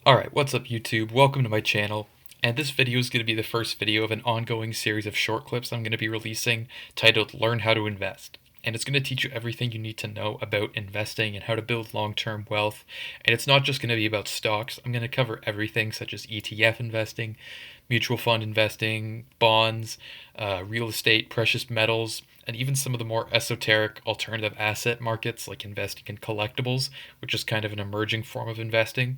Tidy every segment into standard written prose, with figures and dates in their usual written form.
Alright, what's up YouTube? Welcome to my channel, and this video is going to be the first video of an ongoing series of short clips I'm going to be releasing titled Learn How to Invest. And it's going to teach you everything you need to know about investing and how to build long-term wealth. And it's not just going to be about stocks. I'm going to cover everything such as ETF investing, mutual fund investing, bonds, real estate, precious metals, and even some of the more esoteric alternative asset markets like investing in collectibles, which is kind of an emerging form of investing.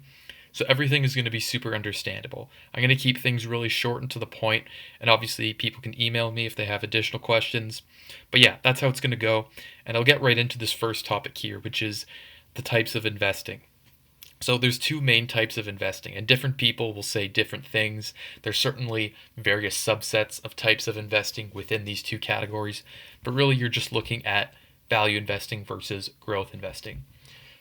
So everything is going to be super understandable. I'm going to keep things really short and to the point, and obviously people can email me if they have additional questions. But yeah, that's how it's going to go, and I'll get right into this first topic here, which is the types of investing. So there's two main types of investing, and different people will say different things. There's certainly various subsets of types of investing within these two categories, but really you're just looking at value investing versus growth investing.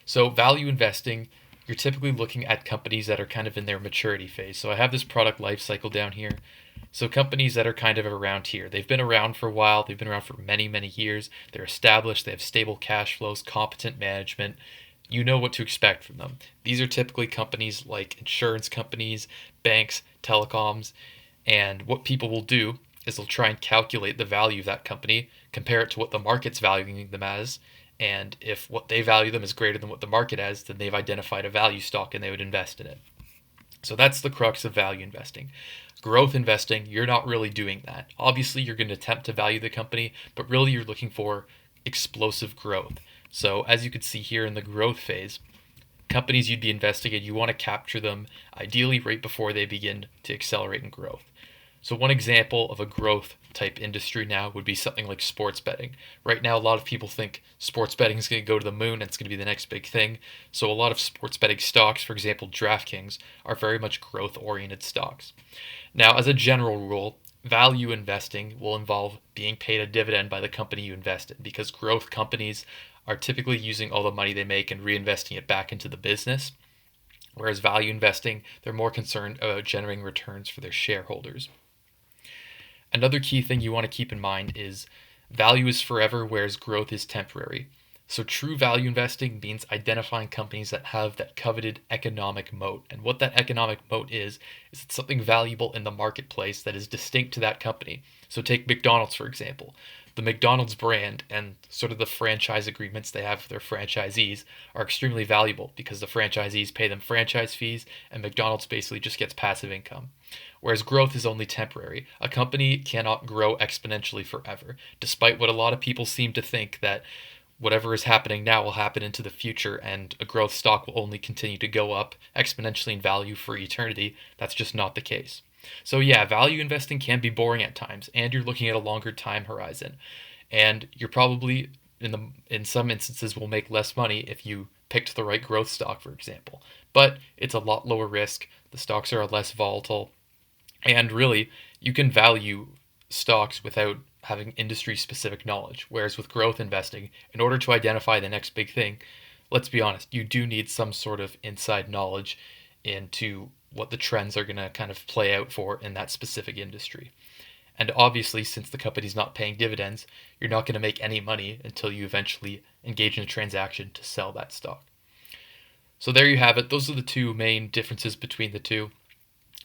So value investing, you're typically looking at companies that are kind of in their maturity phase. So I have this product life cycle down here. So companies that are kind of around here. They've been around for a while. They've been around for many, many years. They're established. They have stable cash flows, competent management. You know what to expect from them. These are typically companies like insurance companies, banks, telecoms, and what people will do is they'll try and calculate the value of that company, compare it to what the market's valuing them as, and if what they value them is greater than what the market has, then they've identified a value stock and they would invest in it. So that's the crux of value investing. Growth investing, you're not really doing that. Obviously, you're going to attempt to value the company, but really you're looking for explosive growth. So as you can see here in the growth phase, companies you'd be investing in, you want to capture them ideally right before they begin to accelerate in growth. So one example of a growth type industry now would be something like sports betting. Right now, a lot of people think sports betting is going to go to the moon and it's going to be the next big thing. So a lot of sports betting stocks, for example, DraftKings, are very much growth-oriented stocks. Now, as a general rule, value investing will involve being paid a dividend by the company you invest in because growth companies are typically using all the money they make and reinvesting it back into the business. Whereas value investing, they're more concerned about generating returns for their shareholders. Another key thing you want to keep in mind is value is forever, whereas growth is temporary. So true value investing means identifying companies that have that coveted economic moat. And what that economic moat is it's something valuable in the marketplace that is distinct to that company. So take McDonald's, for example. The McDonald's brand and sort of the franchise agreements they have with their franchisees are extremely valuable because the franchisees pay them franchise fees and McDonald's basically just gets passive income. Whereas growth is only temporary. A company cannot grow exponentially forever, despite what a lot of people seem to think that whatever is happening now will happen into the future and a growth stock will only continue to go up exponentially in value for eternity. That's just not the case. So yeah, value investing can be boring at times and you're looking at a longer time horizon. And you're probably in some instances will make less money if you picked the right growth stock, for example. But it's a lot lower risk. The stocks are less volatile. And really, you can value stocks without having industry specific knowledge. Whereas with growth investing, in order to identify the next big thing, let's be honest, you do need some sort of inside knowledge into what the trends are going to kind of play out for in that specific industry. And obviously, since the company's not paying dividends, you're not going to make any money until you eventually engage in a transaction to sell that stock. So there you have it. Those are the two main differences between the two.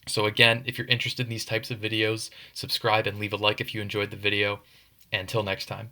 So again, if you're interested in these types of videos, subscribe and leave a like if you enjoyed the video. And until next time.